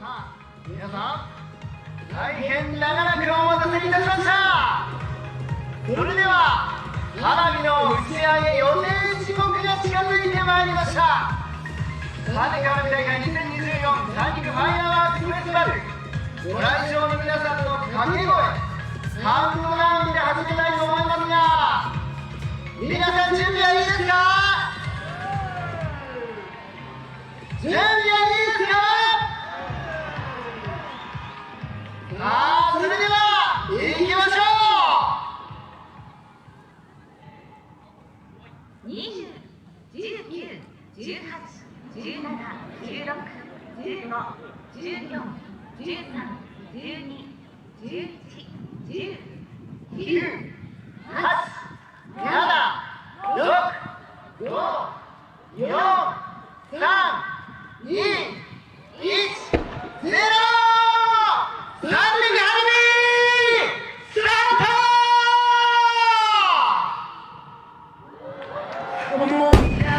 皆さん、大変長らくお待たせいたしました。それでは花火の打ち上げ予定時刻が近づいてまいりました。羽川大会2024三陸ファイアワークフェスティバル、ご来場の皆さんの掛け声カウントダウンで始めたいと思いますが、皆さん準備はいいですか？準備はいいですか？さあ、それでは行きましょう。20、19、18、17、16、15、14、13、12、11、10、9、8、7、6、5、4、3、2、1、0。三陸花火スタート。思い出す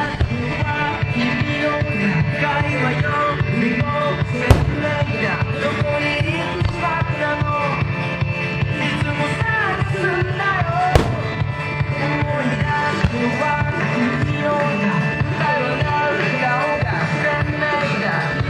は君の願いは夜も切ないだ。どこにいる桜もいつも探すんだよ。思い出すは君の笑う顔が切ないだ。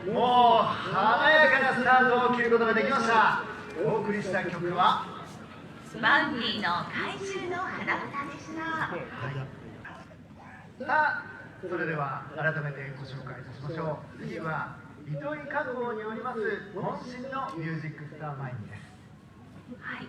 もう華やかなスタートを切ることができました。お送りした曲はバンディの怪獣の花歌でした。さあ、それでは改めてご紹介いたしましょう。次は糸井家宝によります渾身のミュージックスターマインです。はい、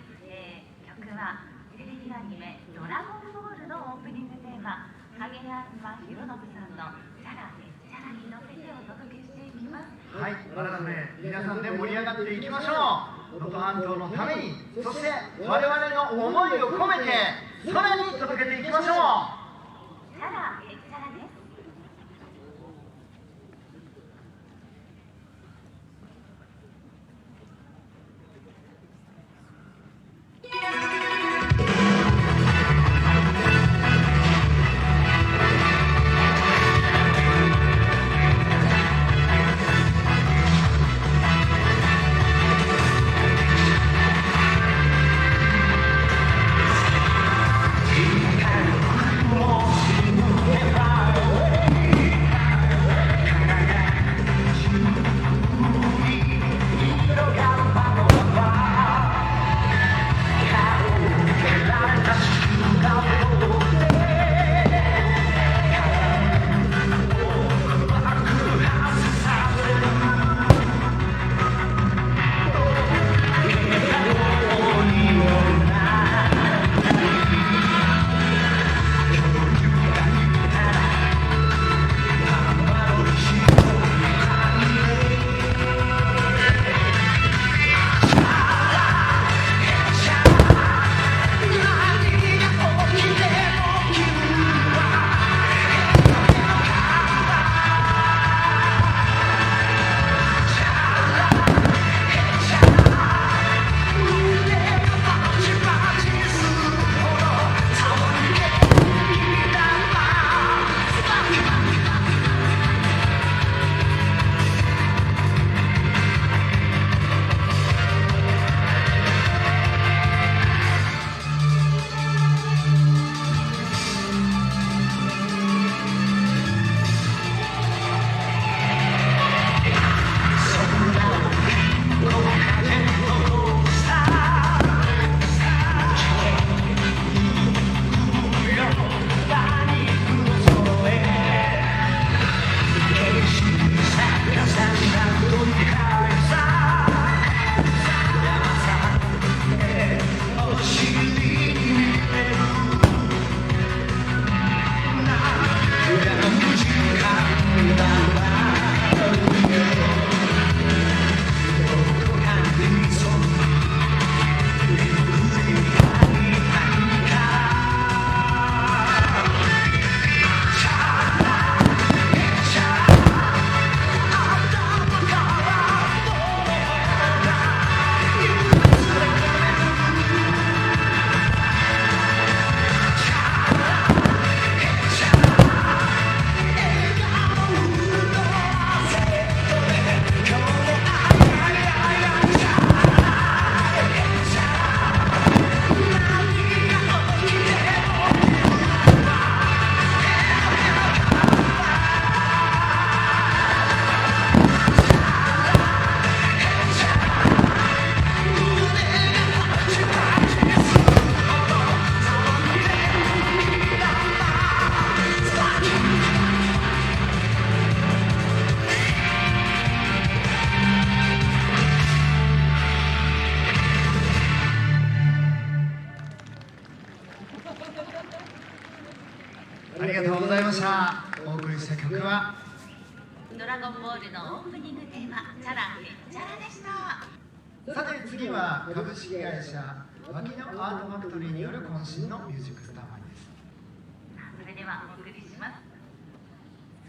曲はテレビアニメ「ドラゴンボール」のオープニングテーマ、影山博信さんの「チャラへチャラ」に乗せてお届けしていきます。はい、改め皆さんで盛り上がっていきましょう。能登半島のために、そして我々の思いを込めて空に届けていきましょう。チャラへチャラです。ありがとうございました。お送りした曲はドラゴンボールのオープニングテーマ、チャラへチャラでした。さて次は株式会社牧野アートファクトリーによる渾身のミュージックスターマインです。それではお送りします。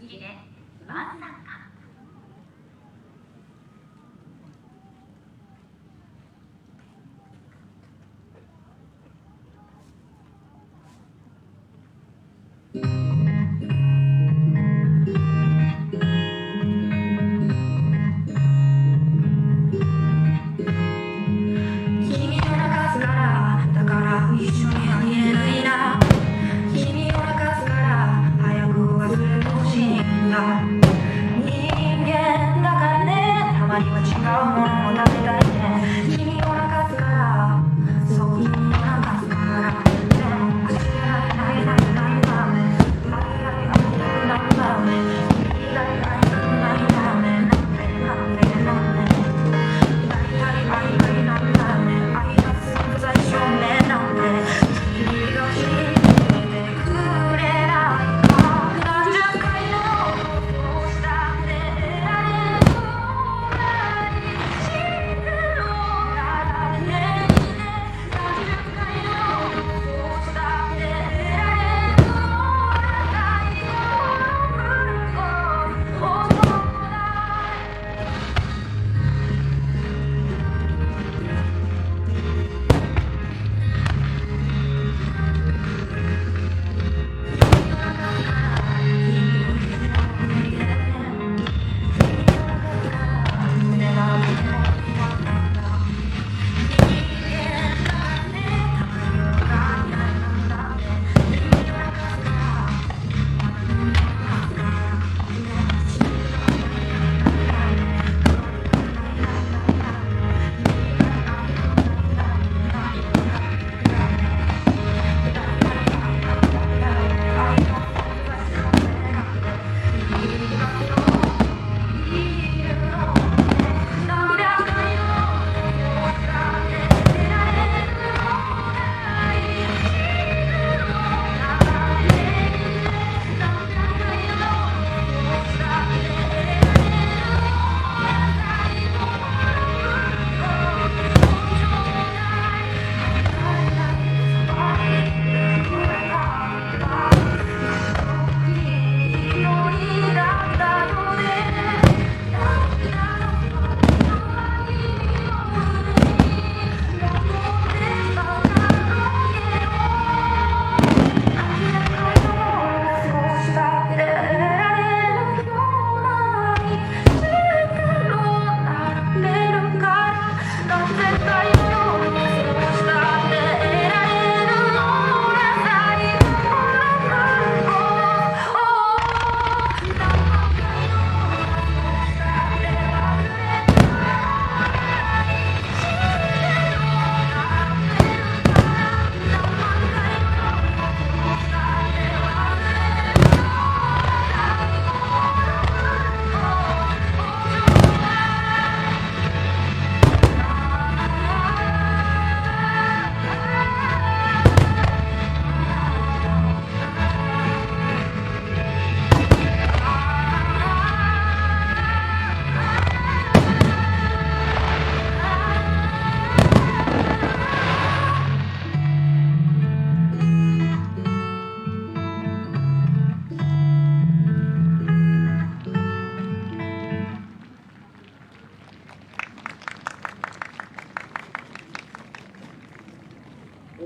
次で晩餐歌。君を泣かすから早く忘れてほしいんだ。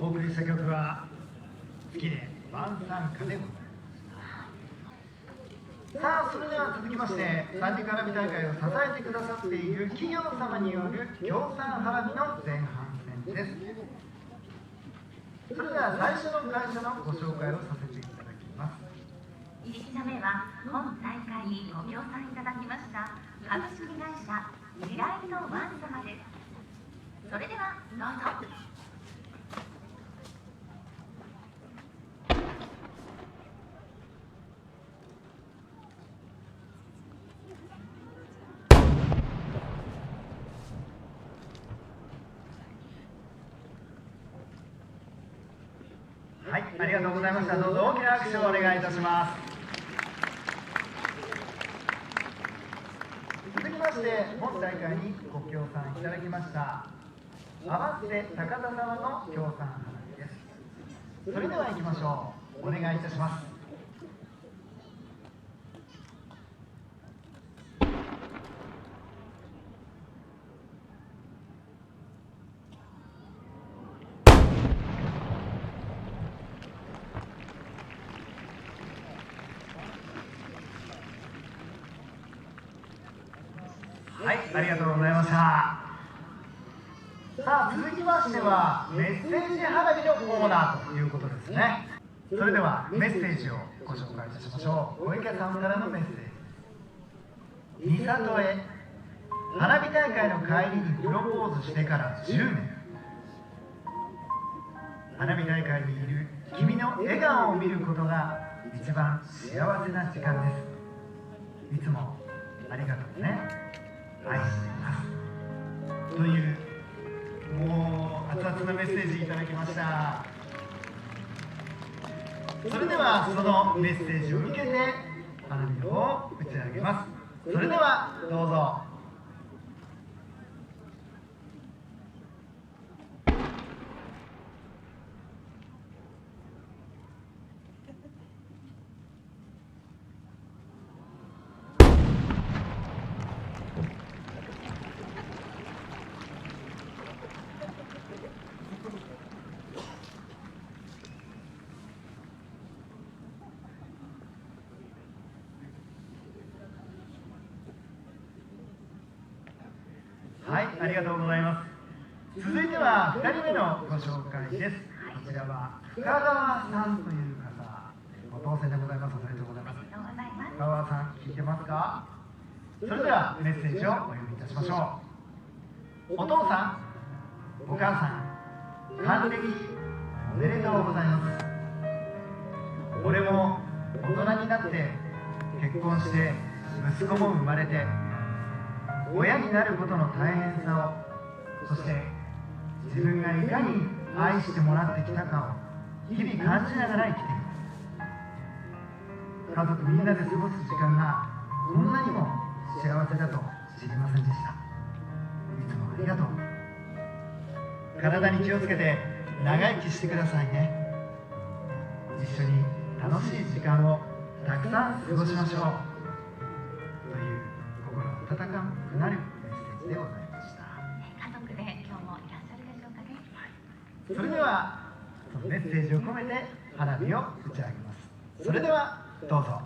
お送りした曲は「好きで晩餐歌」でございます。さあ、それでは続きまして三次絡み大会を支えてくださっている企業様による協賛花火の前半戦です。それでは最初の会社のご紹介をさせていただきます。1社目は本大会にご協賛いただきました株式会社ディライトワン様です。それではどうぞ。はい、ありがとうございました。どうぞ大きな拍手をお願いいたします。続きまして本大会にご協賛いただきました合瀬高田様の協賛花火です。それでは行きましょう。お願いいたします。はい、ありがとうございました。さあ、続きましてはメッセージ花火のコーナーということですね。それではメッセージをご紹介いたしましょう。小池さんからのメッセージ。美里へ花火大会の帰りにプロポーズしてから10年。花火大会にいる君の笑顔を見ることが一番幸せな時間です。いつもありがとうね。愛しています。というもう熱々のメッセージいただきました。それではそのメッセージを受けて花火を打ち上げます。それではどうぞ。はい、ありがとうございます。続いては2人目のご紹介です。こちらは深川さんという方、ご当選でございます。おめでとうございます。深川さん、聞いてますか？それではメッセージをお読みいたしましょう。お父さん、お母さん、還暦おめでとうございます。俺も大人になって結婚して息子も生まれて、親になることの大変さを、そして自分がいかに愛してもらってきたかを日々感じながら生きています。家族みんなで過ごす時間がこんなにも幸せだと知りませんでした。いつもありがとう。体に気をつけて長生きしてくださいね。一緒に楽しい時間をたくさん過ごしましょうという心温かくなるメッセージでございました。家族で今日もいらっしゃるでしょうかね。それではそのメッセージを込めて花火を打ち上げます。それではどうぞ。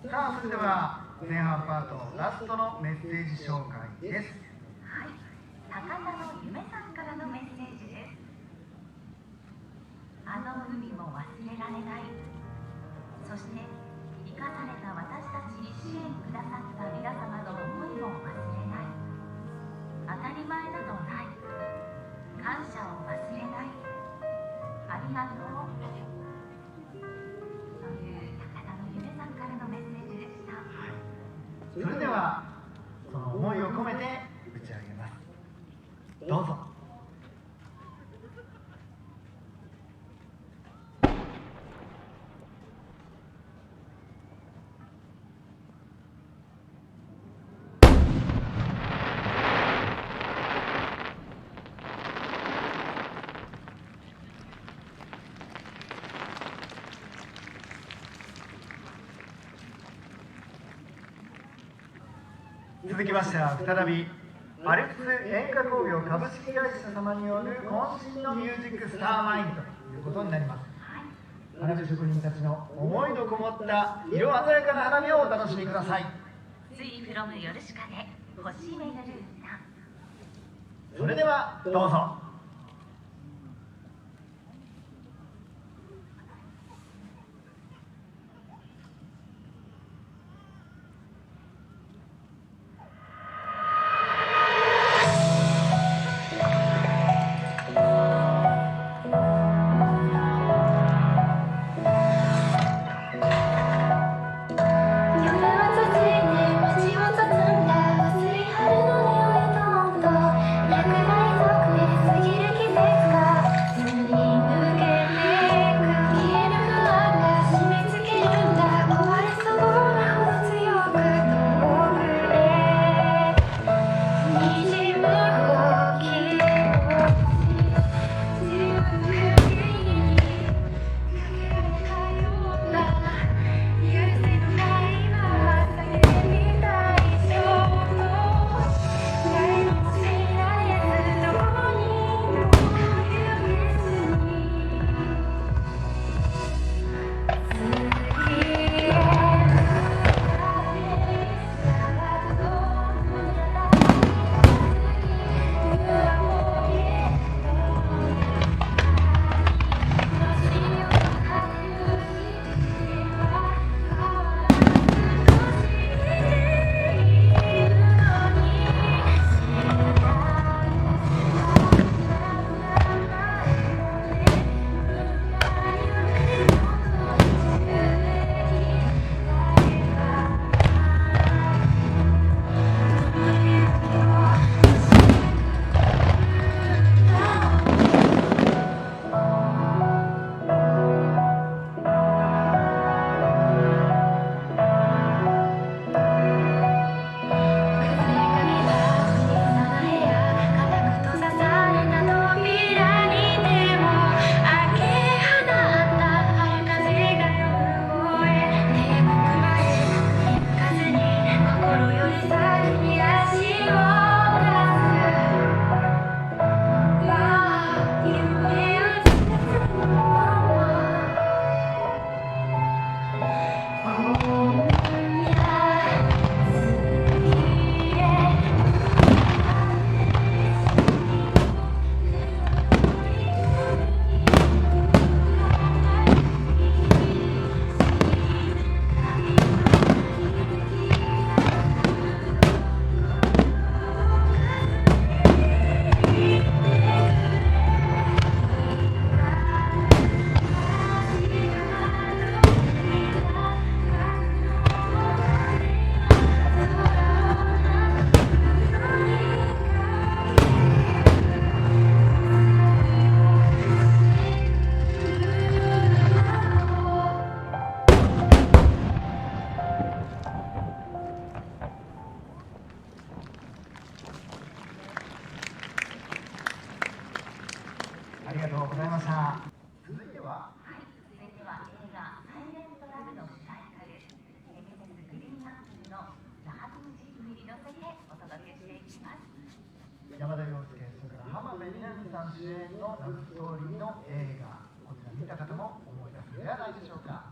さあ、それでは前半パートラストのメッセージ紹介です。はい、高田の夢さんからのメッセージです。あの海も忘れられない。そして生かされた私たちに支援くださった皆様の思いも忘れない。当たり前などない。感謝を忘れない。ありがとう。という高田の夢さんからのメッセージでした。それではその思いを込めて打ち上げます。どうぞ。続きましては再びアルプス演歌工業株式会社様による渾身のミュージックスターマインということになります。花火職人たちの思いのこもった色鮮やかな花火をお楽しみください。スイフロムヨルシカで星めぐる歌。それではどうぞ。夜は続いて街を包んだ薄い春の匂いと音落雷族で過ぎ南さん主演のラブストーリーの映画、こちら見た方も思い出すのではないでしょうか。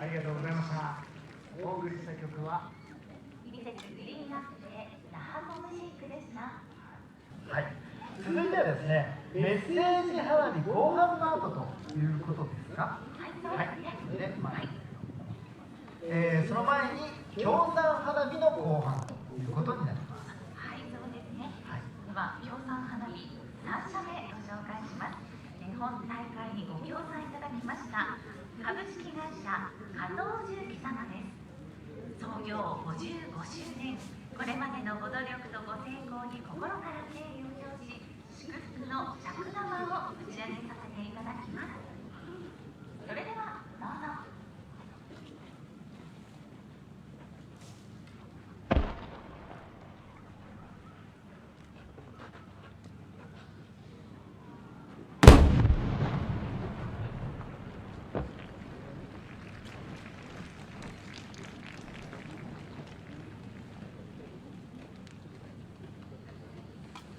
ありがとうございました。お送りした曲はミセスグリーンアップで那覇語ムシックでした。はい、続いてはですね、メッセージ花火後半の後ということですか。はい、そうですね。で、その前に京産花火の後半ということになります。はい、そうですね。では京産花火3社目ご紹介します。本大会にご協賛いただきました株式会社加藤重機様です。創業55周年、これまでのご努力とご成功に心から敬意を表し、祝福の尺玉を打ち上げさせていただきます。それではどうぞ。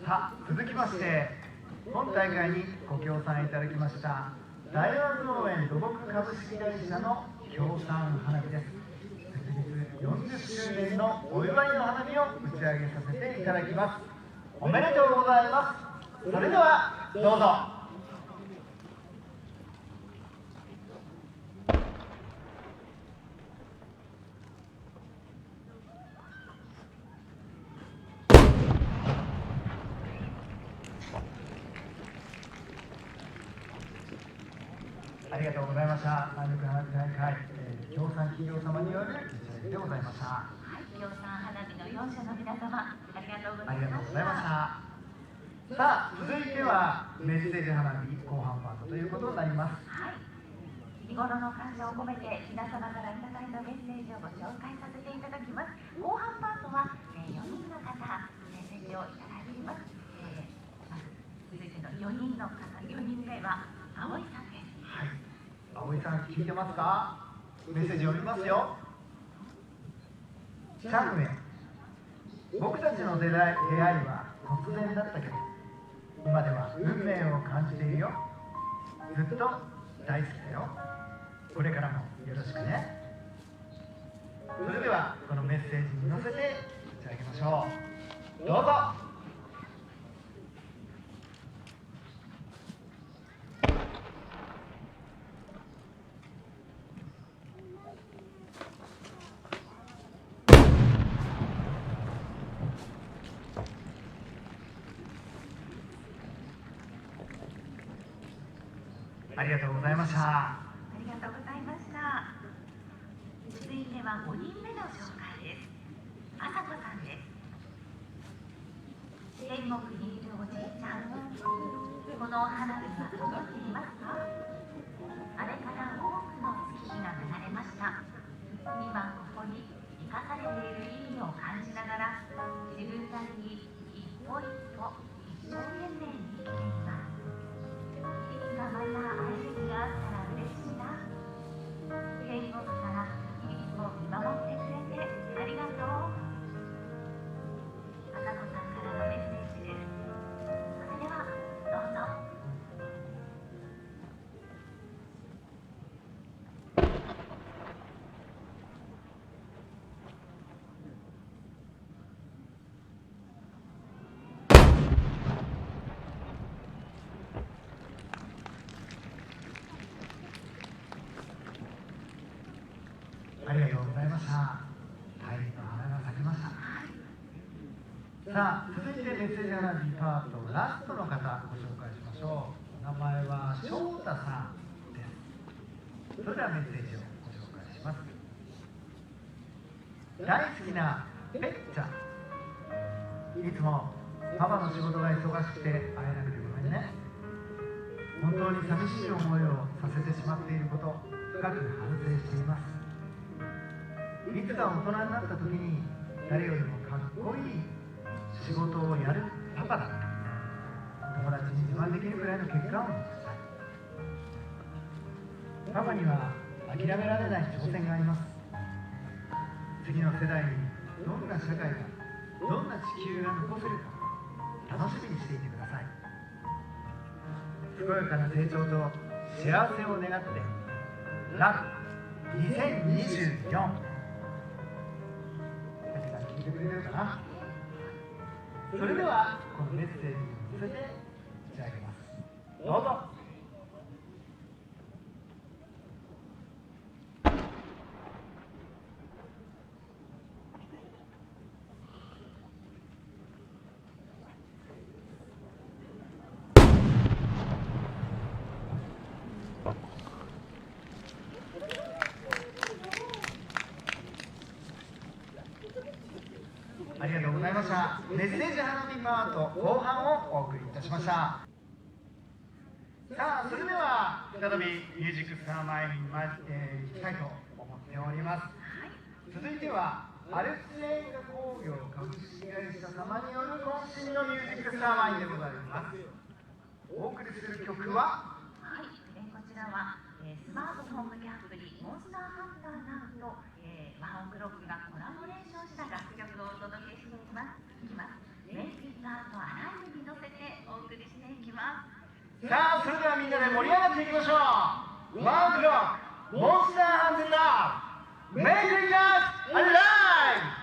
さあ、続きまして本大会にご協賛いただきました大和農園土木株式会社の協賛花火です。設立40周年のお祝いの花火を打ち上げさせていただきます。おめでとうございます。それではどうぞ。ありがとうございました。三陸花火大会、協賛企業様による打ち上げでございました。はい、協賛花火の4社の皆様、ありがとうございありがました。とうございました。さあ、続いてはメッセージ花火後半パートということになります。はい、日頃の感謝を込めて皆様からいただいたメッセージをご紹介させていただきます。後半パートは、4人の方メッセージをいただいています。まず続いての4人の方、4人目は葵さんです。はい、葵さん聞いてますか？メッセージ読みますよ。チャンウェイ、僕たちの出会いは突然だったけど今では運命を感じているよ。ずっと大好きだよ。これからもよろしくね。それではこのメッセージに乗せていただきましょう。どうぞ。ありがとうございました。ありがとうございました。続いては5人目の紹介です。あさこさんです。天国にいるおじいちゃん、この花火は届いていますか？あれから多くの月日が流れました。今ここに生かされている意味を感じながら、自分なりに一歩一歩一生懸命に生きています。いつかまた会える日があったら嬉しいな。天国からいつも見守ってくれてありがとう。あさこさんからのメッセージです。それではどうぞ。ありがとうございました。大輪の花が咲きました。さあ、続いてメッセージ花火パートラストの方ご紹介しましょう。お名前は翔太さんです。それではメッセージをご紹介します。大好きなぺっちゃん、いつもパパの仕事が忙しくて会えなくてごめんね。本当に寂しい思いをさせてしまっていること、深く反省しています。いつか大人になった時に誰よりもかっこいい仕事をやるパパだった。友達に自慢できるくらいの結果を残したい。パパには諦められない挑戦があります。次の世代にどんな社会が、どんな地球が残せるか楽しみにしていてください。健やかな成長と幸せを願って、ラブ2024。聞いてくれるかな。それではこのメッセージに乗せて打ち上げます。どうぞ。ありがとうございました。メッセージ花火パート後半をお送りいたしました。さあ、それでは再びミュージックスター前に行きたいと思っております。続いてはアルプス映画工業株式会社様による渾身のミュージックスター前でございます。お送りする曲ははい、こちらは、スマートフォン向けアプリモンスターハンターナウと、ワンオクロックがコラボレーションした楽曲をお届けしていきます。メイキングアートアライブに乗せてお送りしていきます。さあ、それではみんなで盛り上がっていきましょう。ワンオクロックモンスターハンターナウメイキングアートアライブ。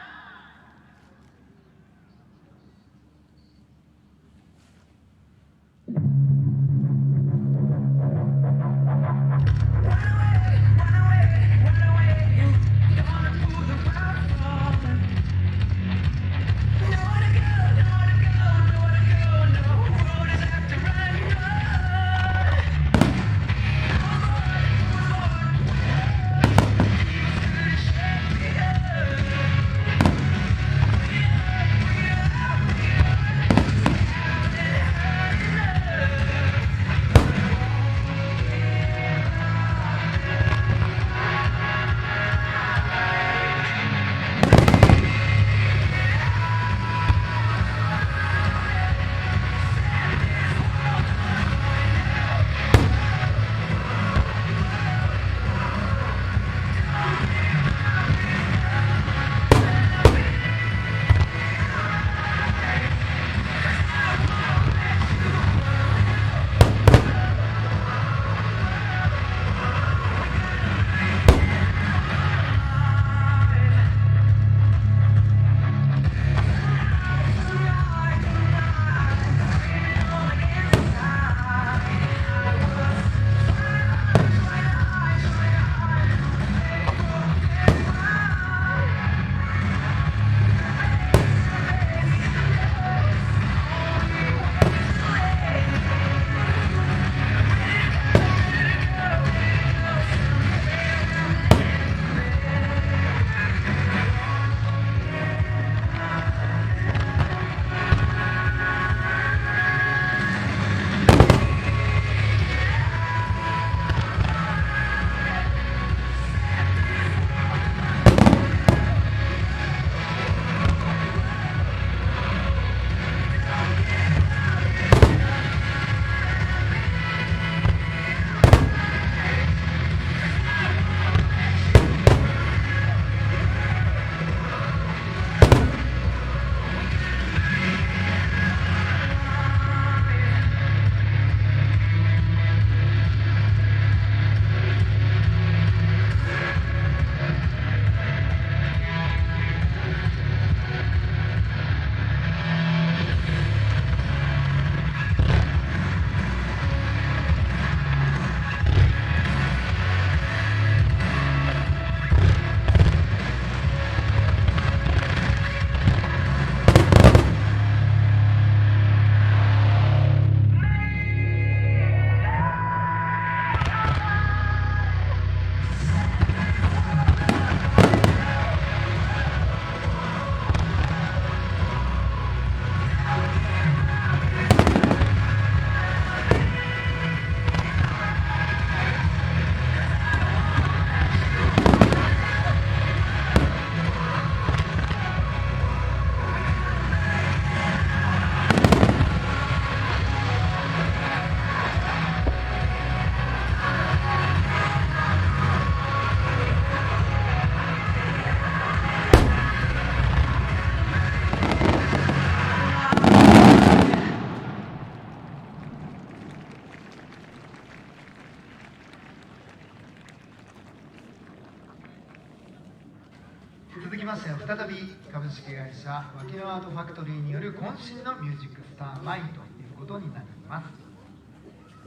続きましては再び株式会社脇のアートファクトリーによる渾身のミュージックスターマインということになります。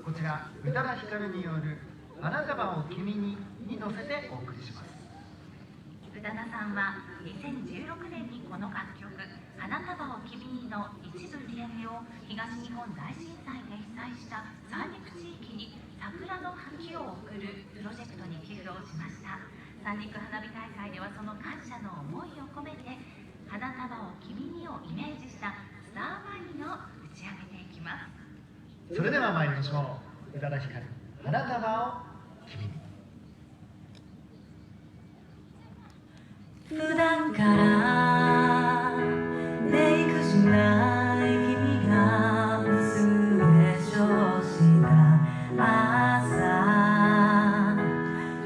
こちら宇多田ヒカルによる「花束を君に」に乗せてお送りします。宇多田さんは2016年にこの楽曲「花束を君に」の一部売り上げを東日本大震災で被災した三陸地域に桜の葉を送るプロジェクトに寄付をしました。三陸花火大会ではその感謝の思いを込めて花束を君にをイメージしたスターマインを打ち上げていきます。それでは参りましょう。宇多田ヒカル、花束を君に。普段からメイクしない君が薄化粧した朝、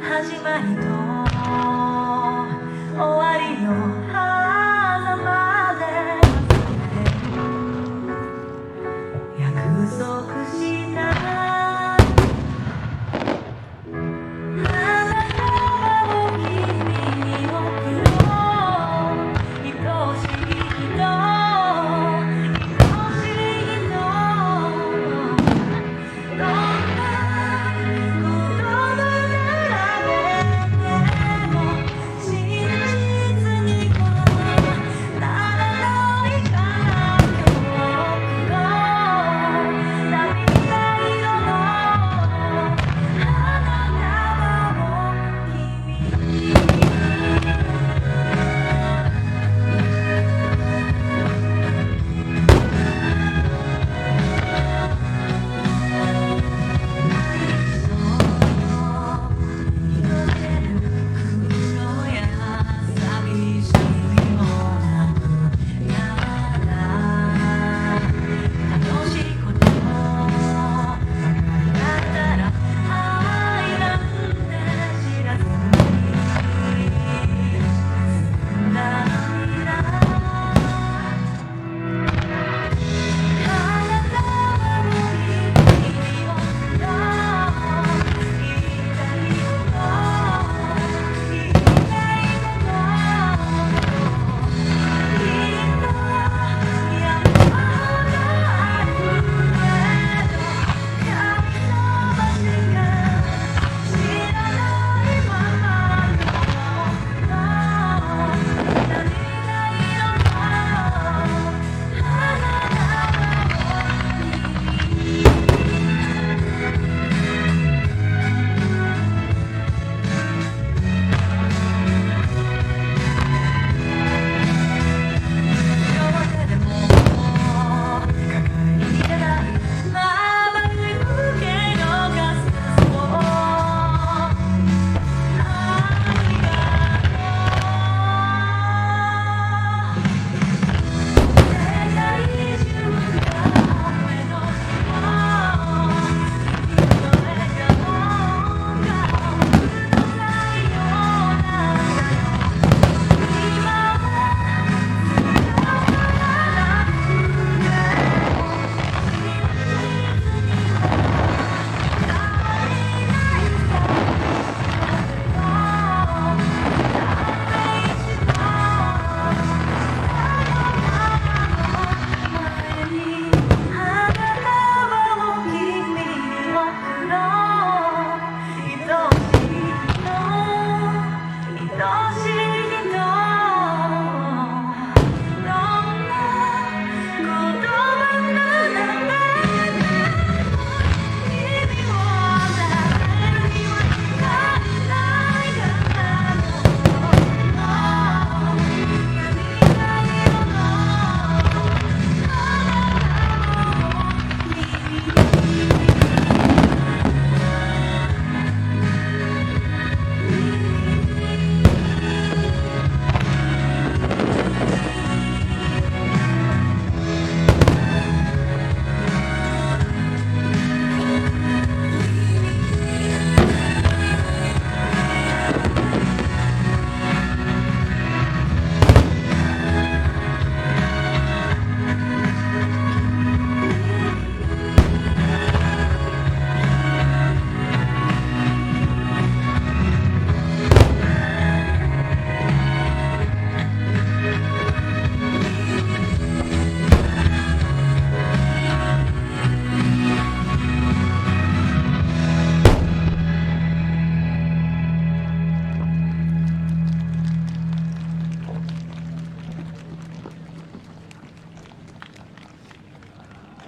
始まりと終わりの狭間で約束した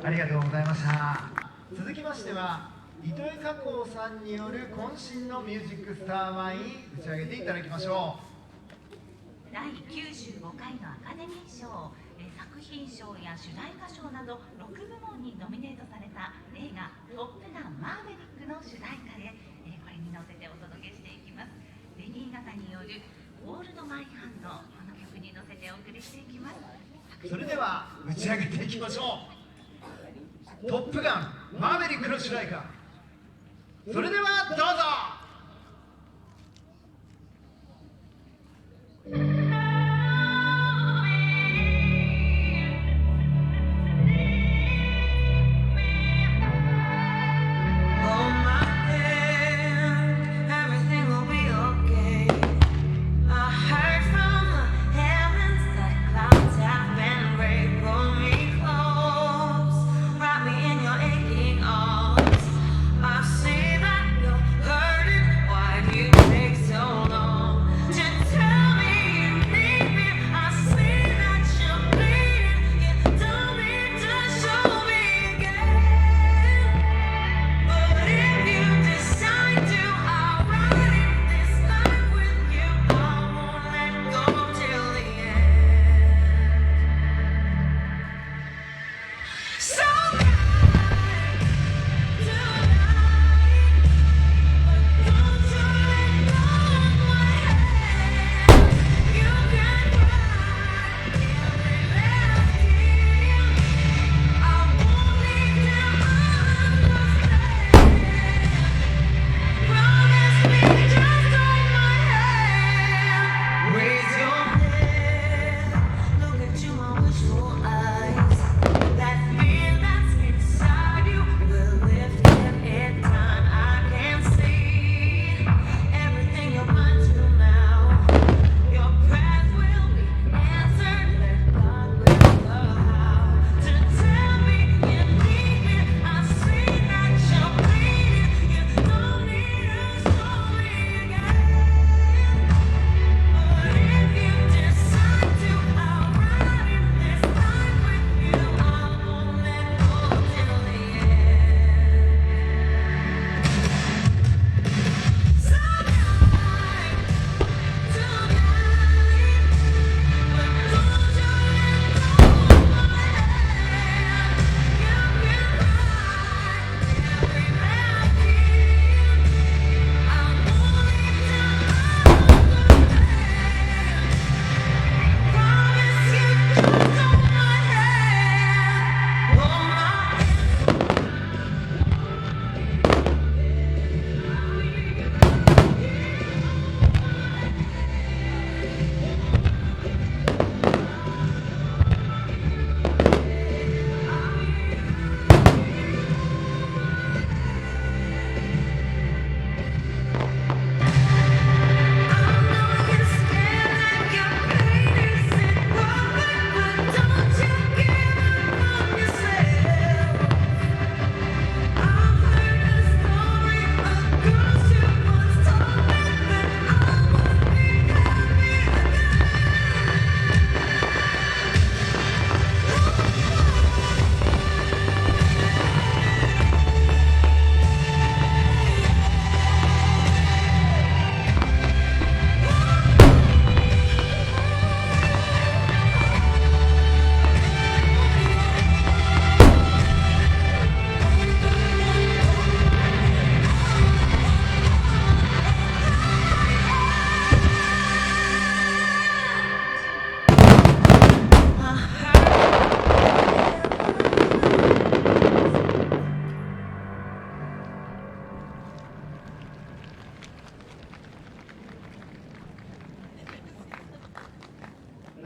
ありがとうございました。続きましては糸井加工さんによる渾身のミュージックスターマイン打ち上げていただきましょう。第9 95回のアカデミー賞、作品賞や主題歌賞など6部門にノミネートされた映画「トップガンマーヴェリック」の主題歌で、これに乗せてお届けしていきます。レディー・ガガによる「オールド・マイ・ハンド」、この曲に乗せてお送りしていきます。それでは打ち上げていきましょう。トップガンマーヴェリックの主題歌、それではどうぞ。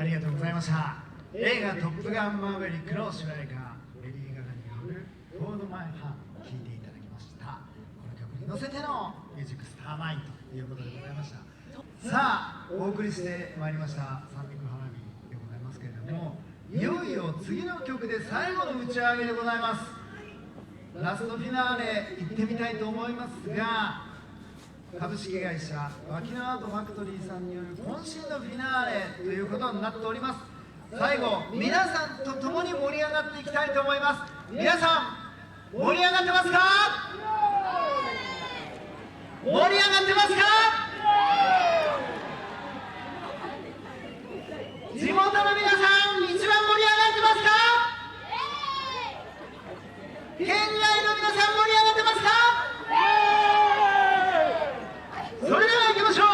ありがとうございました。映画「トップガンマーヴェリック」の主題歌、レディー・ガガによる「フォード・マイ・ハン」聴いていただきました。この曲に乗せてのミュージックスターマインということでございました。さあ、お送りしてまいりました三陸花火でございますけれども、いよいよ次の曲で最後の打ち上げでございます。ラストフィナーレ行ってみたいと思いますが、株式会社脇のアートファクトリーさんによる渾身のフィナーレということになっております。最後、皆さんと共に盛り上がっていきたいと思います。皆さん、盛り上がってますか？盛り上がってますか？トの皆さん、一番盛り上がってますか？県外の皆さん、盛り上がってますか？それでは行きましょう。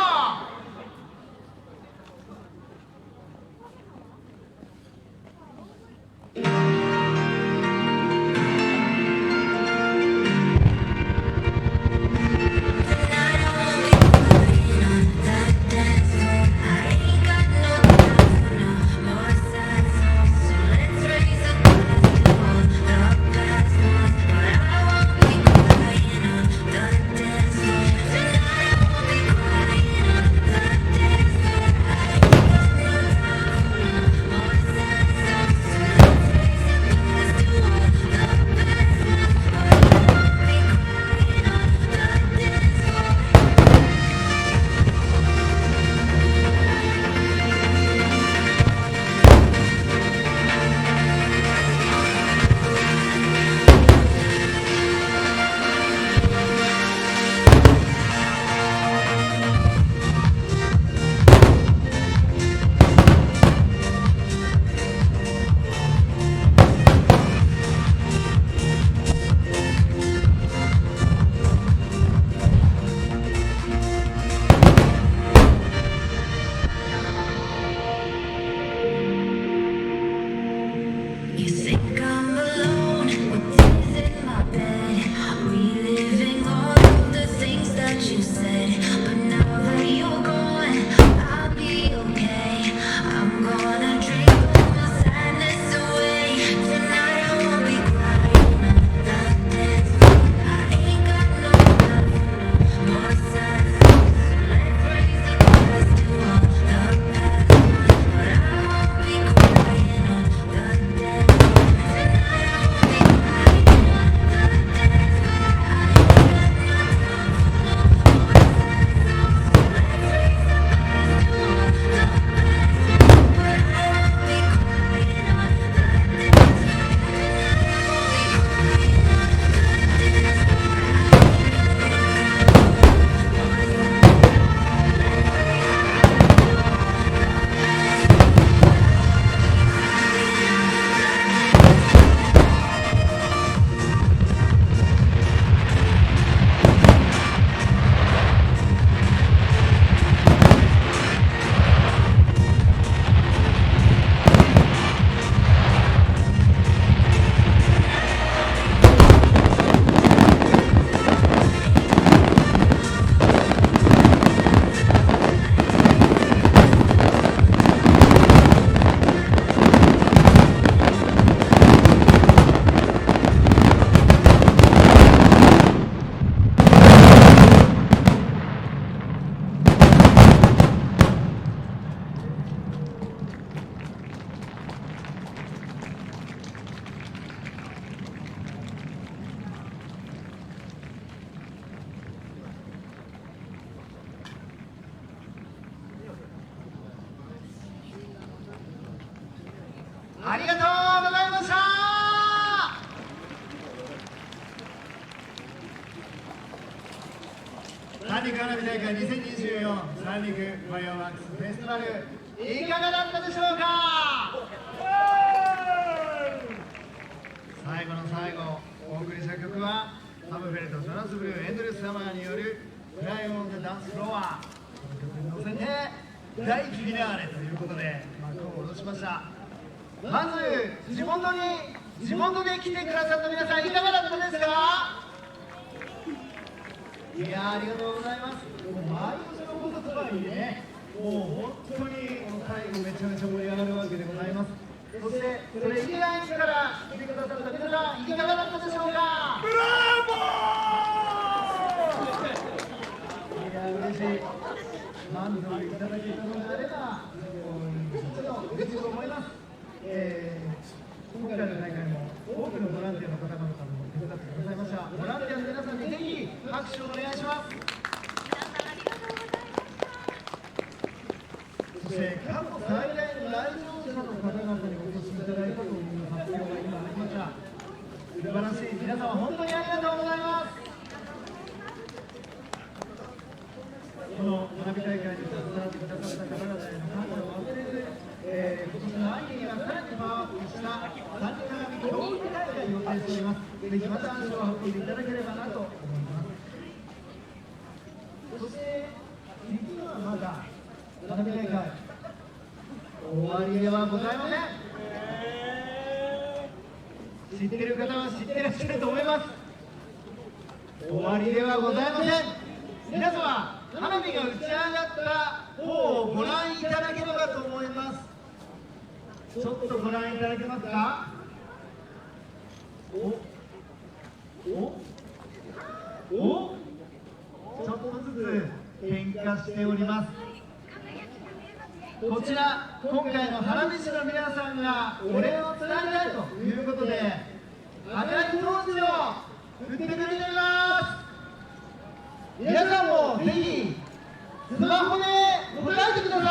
You think I'm alone with tears in my bed, reliving all of the things that you said. But now that you're gone, I'll be okay. I'm gonna drink all my sadness away. Tonight I won't be crying on the dance floor. I ain't got no love, no more sad songs. Let's raise a glass to all the past. But I won't be crying on the dance floor.ありがとうございました。三陸花火大会2024三陸ファイアワークスフェスティバル、いかがだったでしょうか？最後の最後、お送りした曲はサムフェルト・ジョナス・ブルー・エンドレス・サマーによる「フライ・オン・ザ・ダンス・フロア」、この曲に乗せて大フィナーレということで幕を下ろしました。まず地元で来てくださった皆さん、いかがだったですか？いやー、ありがとうございます。もう毎年のこととはいえね、もう本当に最後めちゃめちゃ盛り上がるわけでございます。そしてそれ以外から来てくださった皆さん、いかがだったでしょうか？ブラボー！いやー、嬉しい。満足いただけたのであれば嬉しいと思います。今回の大会も多くのボランティアの方々も手伝ってくださいました。ボランティアの皆さんにぜひ拍手をお願いします。そして過去最大の来場者の方々にお越しいただいたという発表が今ありました。素晴らしい。皆様本当にありがとうございます。この花火大会に携わってくださった方々への感謝を忘れず、今年の花見競技大会予定しています。ぜひまた足を運んでいただければなと思います。そして実はまだ花見大会終わりではございません。知っている方は知っていらっしゃると思います。終わりではございません。皆様、花火が打ち上がった方をご覧いただければと思います。ちょっとご覧いただけますか。ちょっとずつ変化しております。こちら、今回の花火師の皆さんがお礼を伝えたいということで、赤いトーチを振ってくれています。皆さんもぜひスマホで答えてくださ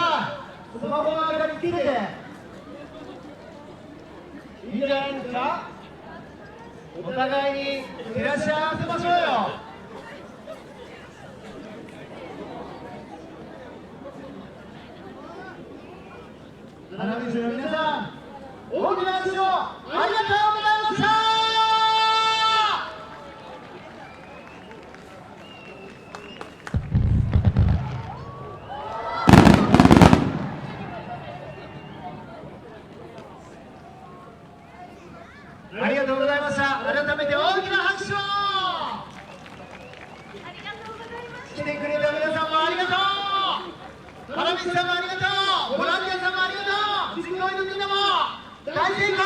い。スマホの明かりつけていいんじゃないですか。お互いに照らし合わせましょうよ。花火師の皆さん、大きな拍手をありがとうございました。ありがとうございました。改めて大きな拍手を。来てくれた皆さんもありがとう。花火師さんもありがとう。ボランティアさんもありがとう。実行委員のみんなも大成功。